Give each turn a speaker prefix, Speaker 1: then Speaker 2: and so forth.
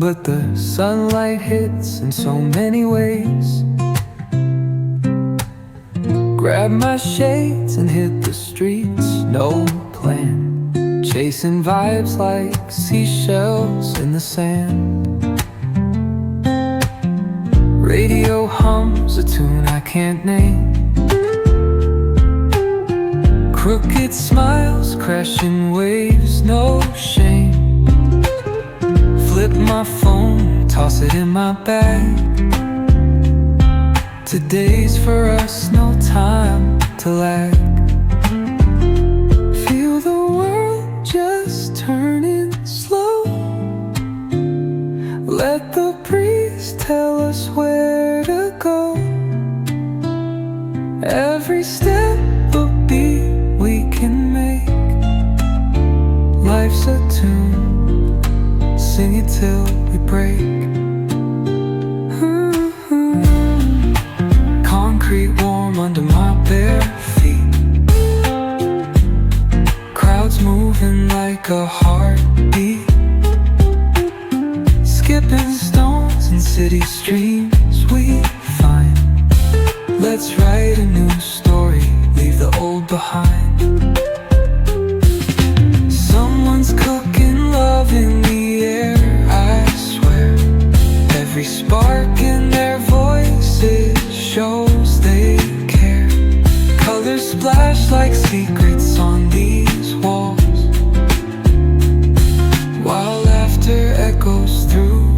Speaker 1: but the sunlight hits in so many ways. Grab my shades and hit the streets, no plan, chasing vibes like seashells in the sand. Radio hums a tune I can't name. Crooked smiles, crashing waves, no shame. Flip my phone, toss it in my bag. Today's for us, no time to lag. Feel the world just turning slow. Let the breeze tell us where to go. Every step a beat we can make. Life's a tune, sing it till we break. Concrete warm under my bare feet. Crowds moving like a heartbeat. Skipping stones in city streams we find. Let's write a new story, leave the old behind. Someone's cooking love in the air, I swear. Every spark in their voices shows they care. Colors splash like secrets on these walls, while laughter echoes through